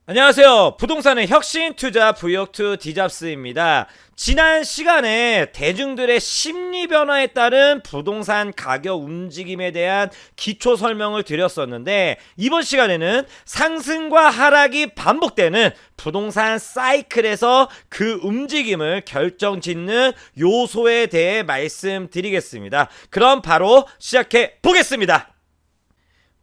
안녕하세요. 부동산의 혁신 투자 V2 디잡스입니다. 지난 시간에 대중들의 심리 변화에 따른 부동산 가격 움직임에 대한 기초 설명을 드렸었는데, 이번 시간에는 상승과 하락이 반복되는 부동산 사이클에서 그 움직임을 결정짓는 요소에 대해 말씀드리겠습니다. 그럼 바로 시작해 보겠습니다.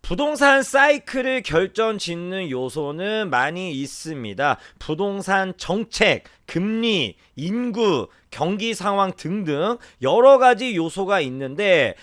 부동산 사이클을 결정짓는 요소는 많이 있습니다. 부동산 정책, 금리, 인구, 경기 상황 등등 여러 가지 요소가 있는데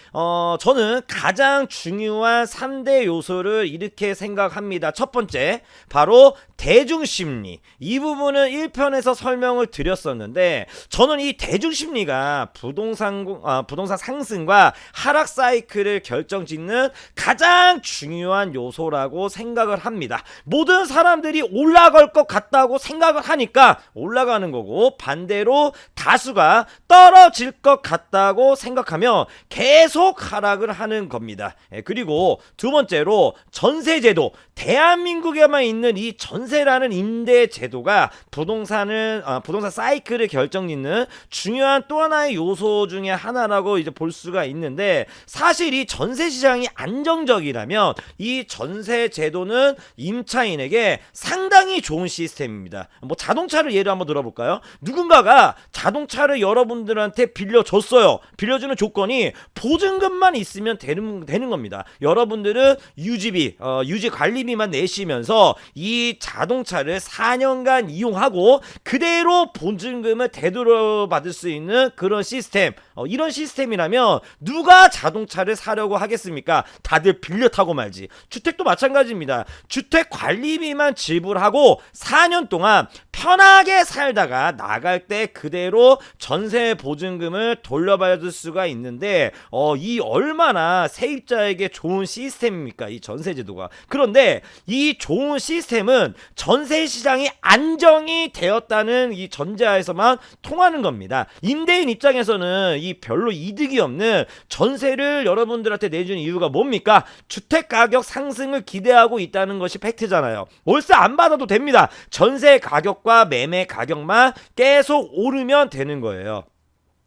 저는 가장 중요한 3대 요소를 이렇게 생각합니다. 첫 번째, 바로 대중심리. 이 부분은 1편에서 설명을 드렸었는데, 저는 이 대중심리가 부동산 상승과 하락 사이클을 결정짓는 가장 중요한 요소라고 생각을 합니다. 모든 사람들이 올라갈 것 같다고 생각을 하니까 올라가는 거고, 반대로 다수가 떨어질 것 같다고 생각하면 계속 하락을 하는 겁니다. 그리고 두 번째로 전세제도. 대한민국에만 있는 이 전세라는 임대 제도가 부동산 사이클을 결정짓는 중요한 또 하나의 요소 중에 하나라고 이제 볼 수가 있는데, 사실 이 전세 시장이 안정적이라면 이 전세 제도는 임차인에게 상당히 좋은 시스템입니다. 뭐 자동차를 예를 한번 들어볼까요? 누군가가 자동차를 여러분들한테 빌려줬어요. 빌려주는 조건이 보증금만 있으면 되는 겁니다. 여러분들은 유지비, 유지 관리비만 내시면서 이 자동차를 4년간 이용하고 그대로 보증금을 되돌아받을 수 있는 그런 시스템. 이런 시스템이라면 누가 자동차를 사려고 하겠습니까? 다들 빌려 타고 말지. 주택도 마찬가지입니다. 주택 관리비만 지불하고 4년 동안 편하게 살다가 나갈 때 그대로 전세 보증금을 돌려받을 수가 있는데, 이 얼마나 세입자에게 좋은 시스템입니까? 이 전세제도가. 그런데 이 좋은 시스템은 전세 시장이 안정이 되었다는 이 전제하에서만 통하는 겁니다. 임대인 입장에서는 이 별로 이득이 없는 전세를 여러분들한테 내주는 이유가 뭡니까? 주택 가격 상승을 기대하고 있다는 것이 팩트잖아요. 월세 안 받아도 됩니다. 전세 가격과 매매 가격만 계속 오르면 되는 거예요.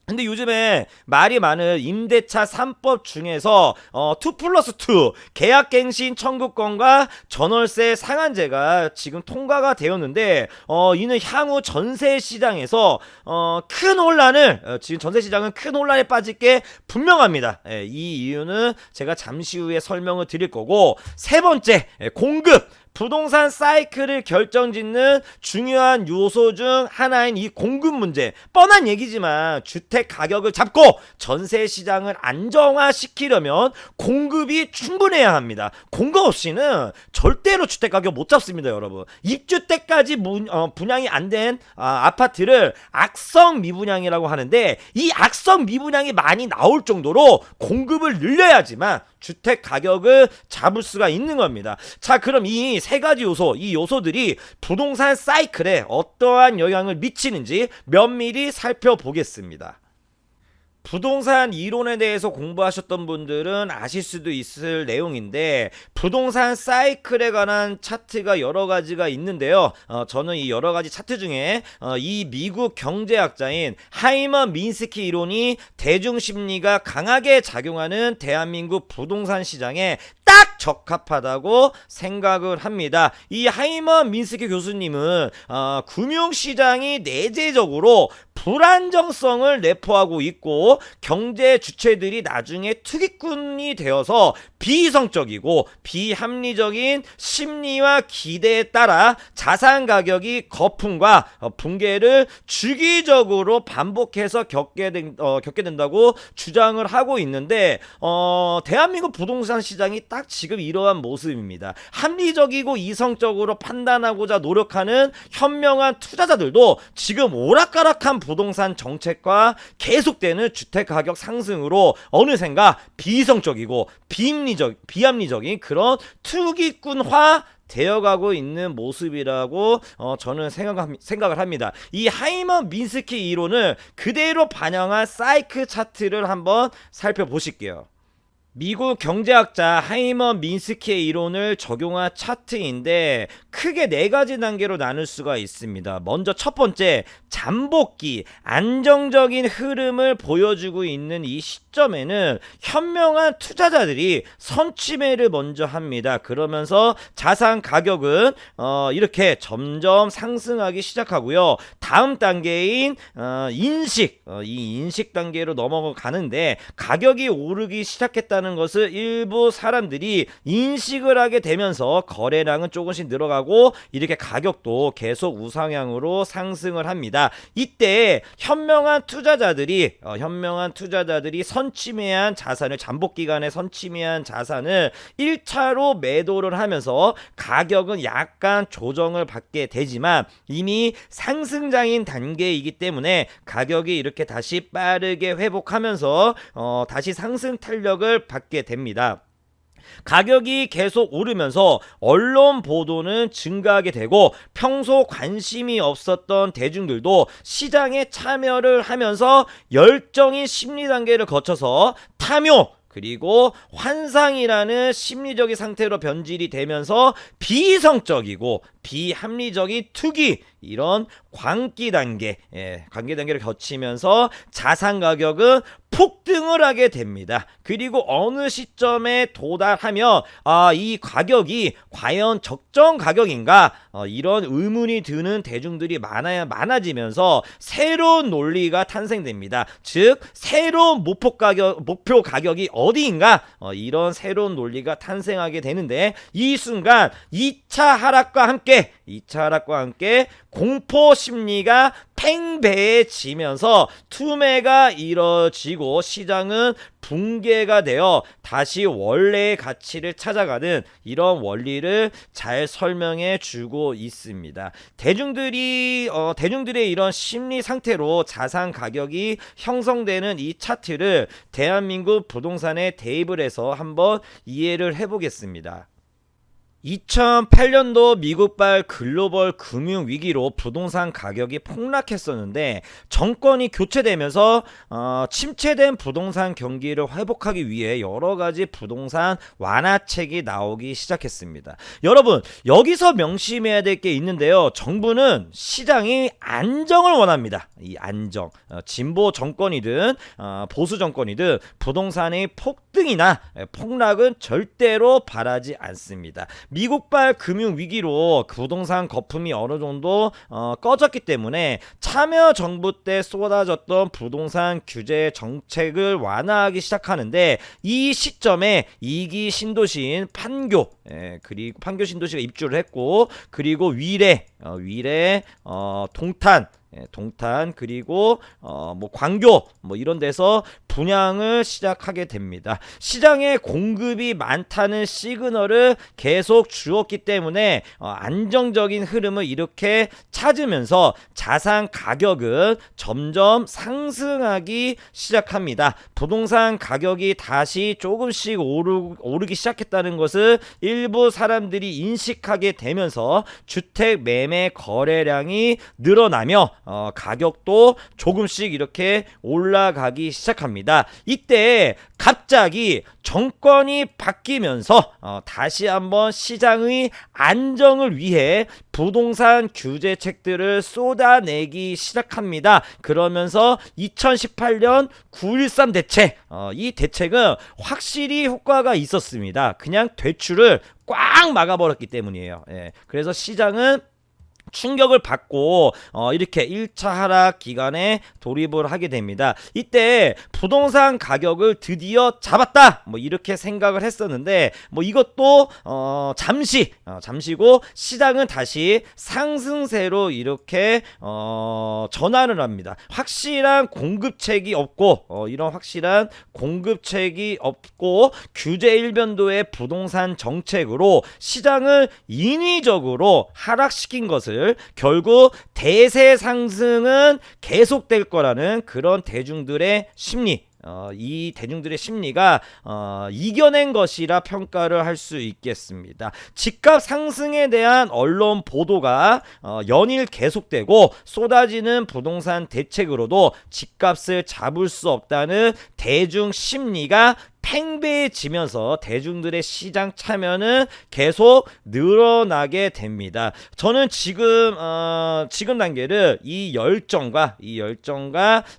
근데 요즘에 말이 많은 임대차 3법 중에서 2+2 계약갱신 청구권과 전월세 상한제가 지금 통과가 되었는데, 이는 향후 전세 시장에서 큰 혼란을, 지금 전세 시장은 큰 혼란에 빠질 게 분명합니다. 이 이유는 제가 잠시 후에 설명을 드릴 거고, 세 번째, 공급. 부동산 사이클을 결정짓는 중요한 요소 중 하나인 이 공급 문제. 뻔한 얘기지만 주택 가격을 잡고 전세 시장을 안정화시키려면 공급이 충분해야 합니다. 공급 없이는 절대로 주택 가격 못 잡습니다, 여러분. 입주 때까지 분양이 안 된 아파트를 악성 미분양이라고 하는데, 이 악성 미분양이 많이 나올 정도로 공급을 늘려야지만 주택 가격을 잡을 수가 있는 겁니다. 자, 그럼 이 세 가지 요소, 이 요소들이 부동산 사이클에 어떠한 영향을 미치는지 면밀히 살펴보겠습니다. 부동산 이론에 대해서 공부하셨던 분들은 아실 수도 있을 내용인데, 부동산 사이클에 관한 차트가 여러 가지가 있는데요. 저는 이 여러 가지 차트 중에 이 미국 경제학자인 하이먼 민스키 이론이 대중심리가 강하게 작용하는 대한민국 부동산 시장에 딱 적합하다고 생각을 합니다. 이 하이먼 민스키 교수님은 금융시장이 내재적으로 불안정성을 내포하고 있고, 경제 주체들이 나중에 투기꾼이 되어서 비이성적이고 비합리적인 심리와 기대에 따라 자산 가격이 거품과 붕괴를 주기적으로 반복해서 겪게 된다고 주장을 하고 있는데, 대한민국 부동산 시장이 딱 지금 이러한 모습입니다. 합리적이고 이성적으로 판단하고자 노력하는 현명한 투자자들도 지금 오락가락한 부동산 정책과 계속되는 주택 가격 상승으로 어느샌가 비이성적이고 비합리적인 그런 투기꾼화 되어가고 있는 모습이라고 저는 생각을 합니다. 이 하이먼 민스키 이론을 그대로 반영한 사이클 차트를 한번 살펴보실게요. 미국 경제학자 하이먼 민스키의 이론을 적용한 차트인데 크게 네 가지 단계로 나눌 수가 있습니다. 먼저 첫 번째, 잠복기, 안정적인 흐름을 보여주고 있는 이 시점에는 현명한 투자자들이 선취매를 먼저 합니다. 그러면서 자산 가격은 이렇게 점점 상승하기 시작하고요. 다음 단계인 이 인식 단계로 넘어가는데 가격이 오르기 시작했다는 것을 일부 사람들이 인식을 하게 되면서 거래량은 조금씩 늘어가고 이렇게 가격도 계속 우상향으로 상승을 합니다. 이때 현명한 투자자들이 선취매한 자산을, 잠복 기간에 선취매한 자산을 1차로 매도를 하면서 가격은 약간 조정을 받게 되지만 이미 상승장인 단계이기 때문에 가격이 이렇게 다시 빠르게 회복하면서 다시 상승 탄력을 받게 됩니다. 가격이 계속 오르면서 언론 보도는 증가하게 되고 평소 관심이 없었던 대중들도 시장에 참여를 하면서 열정인 심리 단계를 거쳐서 탐욕 그리고 환상이라는 심리적인 상태로 변질이 되면서 비이성적이고 비합리적인 투기, 이런 광기 단계를 거치면서 자산 가격은 폭등을 하게 됩니다. 그리고 어느 시점에 도달하면 이 가격이 과연 적정 가격인가, 이런 의문이 드는 대중들이 많아지면서 새로운 논리가 탄생됩니다. 즉 새로운 목표 가격이 어디인가, 이런 새로운 논리가 탄생하게 되는데 이 순간 2차 하락과 함께 공포 심리가 팽배해지면서 투매가 이뤄지고 시장은 붕괴가 되어 다시 원래의 가치를 찾아가는 이런 원리를 잘 설명해 주고 있습니다. 대중들의 이런 심리 상태로 자산 가격이 형성되는 이 차트를 대한민국 부동산에 대입을 해서 한번 이해를 해보겠습니다. 2008년도 미국발 글로벌 금융위기로 부동산 가격이 폭락했었는데 정권이 교체되면서 침체된 부동산 경기를 회복하기 위해 여러가지 부동산 완화책이 나오기 시작했습니다. 여러분, 여기서 명심해야 될 게 있는데요. 정부는 시장이 안정을 원합니다. 이 안정, 진보 정권이든 보수 정권이든 부동산의 폭등이나 폭락은 절대로 바라지 않습니다. 미국발 금융위기로 부동산 거품이 어느 정도 꺼졌기 때문에 참여정부 때 쏟아졌던 부동산 규제 정책을 완화하기 시작하는데 이 시점에 2기 신도시인 그리고 판교 신도시가 입주를 했고, 그리고 위례, 동탄 그리고 광교 이런 데서 분양을 시작하게 됩니다. 시장에 공급이 많다는 시그널을 계속 주었기 때문에 안정적인 흐름을 이렇게 찾으면서 자산 가격은 점점 상승하기 시작합니다. 부동산 가격이 다시 조금씩 오르기 시작했다는 것을 일부 사람들이 인식하게 되면서 주택 매매 거래량이 늘어나며 가격도 조금씩 이렇게 올라가기 시작합니다. 이때 갑자기 정권이 바뀌면서 다시 한번 시장의 안정을 위해 부동산 규제책들을 쏟아내기 시작합니다. 그러면서 2018년 9.13 대책, 이 대책은 확실히 효과가 있었습니다. 그냥 대출을 꽉 막아버렸기 때문이에요. 그래서 시장은 충격을 받고 이렇게 1차 하락 기간에 돌입을 하게 됩니다. 이때 부동산 가격을 드디어 잡았다 이렇게 생각을 했었는데 이것도 잠시고 시장은 다시 상승세로 이렇게 전환을 합니다. 확실한 공급책이 없고 규제 일변도의 부동산 정책으로 시장을 인위적으로 하락시킨 것을 결국 대세 상승은 계속될 거라는 그런 대중들의 심리, 이 대중들의 심리가 이겨낸 것이라 평가를 할 수 있겠습니다. 집값 상승에 대한 언론 보도가 연일 계속되고 쏟아지는 부동산 대책으로도 집값을 잡을 수 없다는 대중 심리가 팽배해지면서 대중들의 시장 참여는 계속 늘어나게 됩니다. 저는 지금 단계를 이 열정과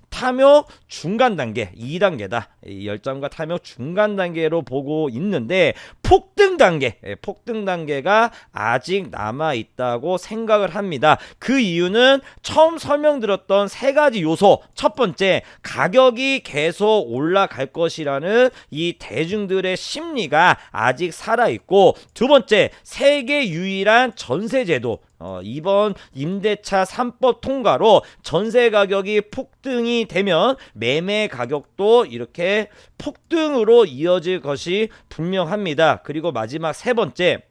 탐욕 중간 단계 2단계다. 이 열정과 탐욕 중간 단계로 보고 있는데 폭등 단계가 아직 남아 있다고 생각을 합니다. 그 이유는 처음 설명드렸던 세 가지 요소. 첫 번째, 가격이 계속 올라갈 것이라는 이 대중들의 심리가 아직 살아 있고, 두 번째, 세계 유일한 전세제도. 이번 임대차 3법 통과로 전세 가격이 폭등이 되면 매매 가격도 이렇게 폭등으로 이어질 것이 분명합니다. 그리고 마지막 세 번째,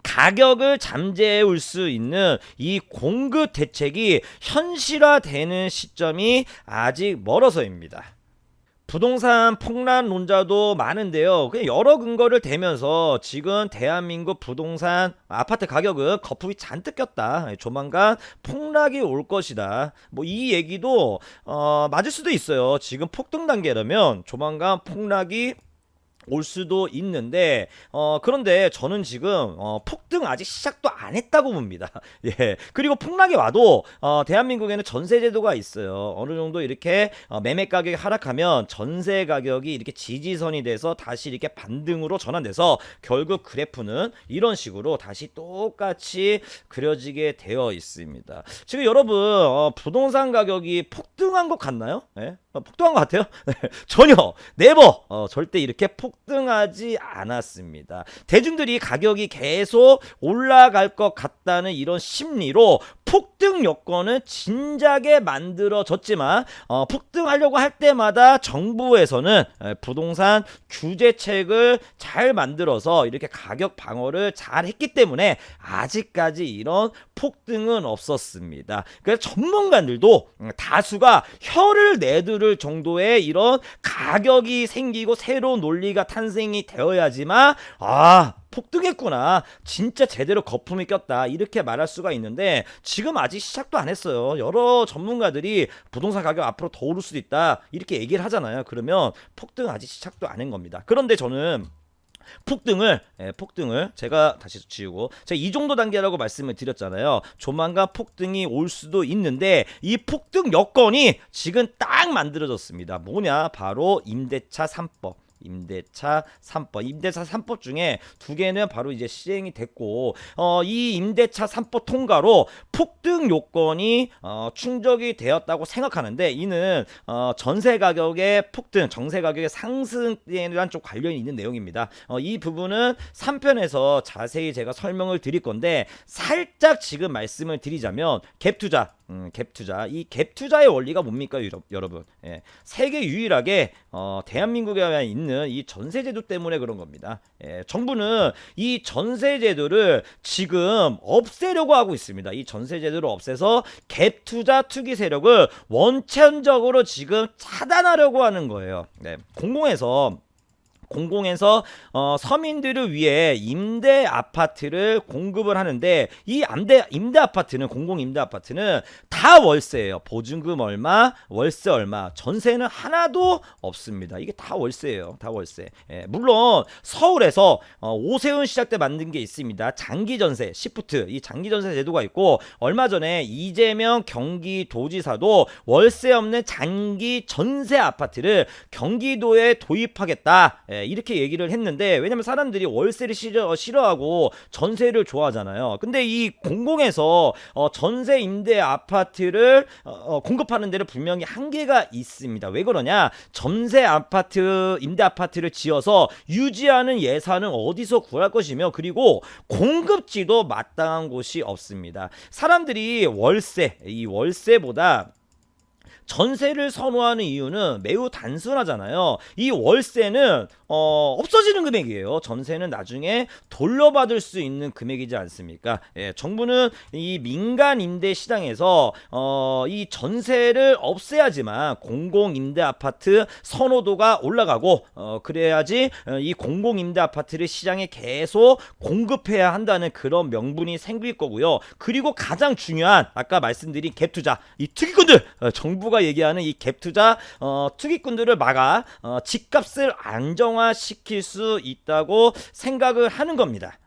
가격을 잠재해 올 수 있는 이 공급 대책이 현실화되는 시점이 아직 멀어서입니다. 부동산 폭락론자도 많은데요. 그냥 여러 근거를 대면서 지금 대한민국 부동산 아파트 가격은 거품이 잔뜩 꼈다. 조만간 폭락이 올 것이다. 뭐 이 얘기도 맞을 수도 있어요. 지금 폭등 단계라면 조만간 폭락이 올 수도 있는데 그런데 저는 지금 폭등 아직 시작도 안 했다고 봅니다. 예. 그리고 폭락이 와도 대한민국에는 전세 제도가 있어요. 어느 정도 이렇게 매매 가격이 하락하면 전세 가격이 이렇게 지지선이 돼서 다시 이렇게 반등으로 전환돼서 결국 그래프는 이런 식으로 다시 똑같이 그려지게 되어 있습니다. 지금 여러분 부동산 가격이 폭등한 것 같나요? 예? 폭등한 것 같아요? 전혀 네버 절대 이렇게 폭등하지 않았습니다. 대중들이 가격이 계속 올라갈 것 같다는 이런 심리로 폭등 여건은 진작에 만들어졌지만 폭등하려고 할 때마다 정부에서는 부동산 규제책을 잘 만들어서 이렇게 가격 방어를 잘 했기 때문에 아직까지 이런 폭등은 없었습니다. 그래서 전문가들도 다수가 혀를 내두를 정도의 이런 가격이 생기고 새로운 논리가 탄생이 되어야지만 폭등했구나, 진짜 제대로 거품이 꼈다, 이렇게 말할 수가 있는데 지금 아직 시작도 안 했어요. 여러 전문가들이 부동산 가격 앞으로 더 오를 수도 있다 이렇게 얘기를 하잖아요. 그러면 폭등 아직 시작도 안 한 겁니다. 그런데 저는 폭등을 제가 다시 지우고 제가 이 정도 단계라고 말씀을 드렸잖아요. 조만간 폭등이 올 수도 있는데 이 폭등 여건이 지금 딱 만들어졌습니다. 뭐냐, 바로 임대차 3법. 임대차 3법 중에 두 개는 바로 이제 시행이 됐고 이 임대차 3법 통과로 폭등 요건이 충족이 되었다고 생각하는데 이는 전세 가격의 폭등, 정세 가격의 상승에 대한 좀 관련이 있는 내용입니다. 이 부분은 3편에서 자세히 제가 설명을 드릴 건데 살짝 지금 말씀을 드리자면 갭투자, 이 갭투자의 원리가 뭡니까, 여러분? 예, 세계 유일하게 대한민국에 있는 이 전세제도 때문에 그런 겁니다. 예, 정부는 이 전세제도를 지금 없애려고 하고 있습니다. 이 전세제도를 없애서 갭투자 투기 세력을 원천적으로 지금 차단하려고 하는 거예요. 네, 공공에서 서민들을 위해 임대 아파트를 공급을 하는데 이 임대 아파트는, 공공 임대 아파트는 다 월세예요. 보증금 얼마, 월세 얼마, 전세는 하나도 없습니다. 이게 다 월세예요. 다 월세. 예, 물론 서울에서 오세훈 시작 때 만든 게 있습니다. 장기 전세, 시프트, 이 장기 전세 제도가 있고 얼마 전에 이재명 경기도지사도 월세 없는 장기 전세 아파트를 경기도에 도입하겠다. 이렇게 얘기를 했는데, 왜냐면 사람들이 월세를 싫어하고 전세를 좋아하잖아요. 근데 이 공공에서 전세 임대 아파트를 공급하는 데는 분명히 한계가 있습니다. 왜 그러냐, 전세 아파트, 임대 아파트를 지어서 유지하는 예산은 어디서 구할 것이며, 그리고 공급지도 마땅한 곳이 없습니다. 사람들이 이 월세보다 전세를 선호하는 이유는 매우 단순하잖아요. 이 월세는 없어지는 금액이에요. 전세는 나중에 돌려받을 수 있는 금액이지 않습니까? 예, 정부는 이 민간 임대 시장에서 이 전세를 없애야지만 공공 임대 아파트 선호도가 올라가고 그래야지 이 공공 임대 아파트를 시장에 계속 공급해야 한다는 그런 명분이 생길 거고요. 그리고 가장 중요한, 아까 말씀드린 갭투자, 이 투기꾼들, 정부가 정부가 얘기하는 이 갭 투자 투기꾼들을 막아 집값을 안정화시킬 수 있다고 생각을 하는 겁니다.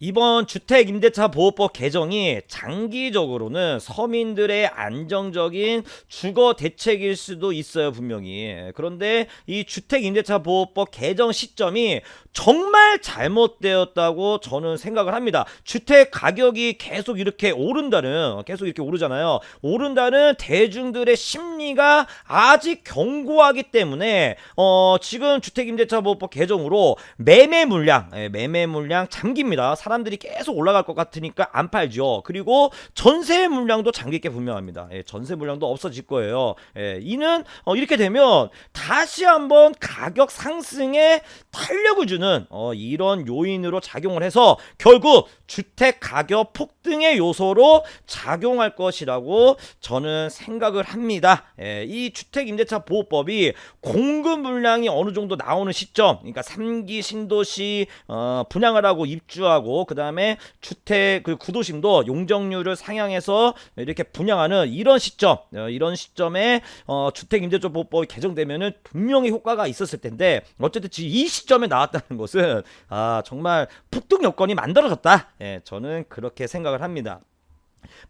이번 주택임대차보호법 개정이 장기적으로는 서민들의 안정적인 주거 대책일 수도 있어요, 분명히. 그런데 이 주택임대차보호법 개정 시점이 정말 잘못되었다고 저는 생각을 합니다. 주택 가격이 계속 이렇게 오르잖아요. 오른다는 대중들의 심리가 아직 견고하기 때문에 지금 주택임대차보호법 개정으로 매매 물량 잠깁니다. 사람들이 계속 올라갈 것 같으니까 안 팔죠. 그리고 전세 물량도 잠길 게 분명합니다. 전세 물량도 없어질 거예요. 이는 이렇게 되면 다시 한번 가격 상승에 탄력을 주는 이런 요인으로 작용을 해서 결국 주택 가격 폭등의 요소로 작용할 것이라고 저는 생각을 합니다. 이 주택임대차보호법이 공급 물량이 어느 정도 나오는 시점, 그러니까 3기 신도시 분양을 하고 입주하고 그 다음에 주택 그 구도심도 용적률을 상향해서 이렇게 분양하는 이런 시점에 주택임대차보호법이 개정되면은 분명히 효과가 있었을 텐데 어쨌든 이 시점에 나왔다는 것은 정말 폭등 여건이 만들어졌다. 저는 그렇게 생각을 합니다.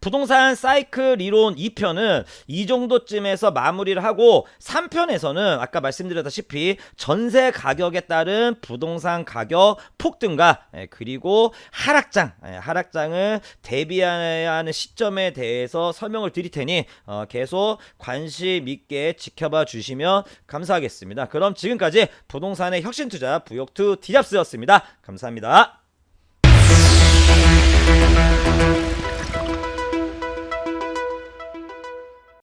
부동산 사이클 이론 2편은 이 정도쯤에서 마무리를 하고 3편에서는 아까 말씀드렸다시피 전세 가격에 따른 부동산 가격 폭등과 그리고 하락장을 대비해야 하는 시점에 대해서 설명을 드릴 테니 계속 관심 있게 지켜봐 주시면 감사하겠습니다. 그럼 지금까지 부동산의 혁신투자 부욕투 디잡스였습니다. 감사합니다.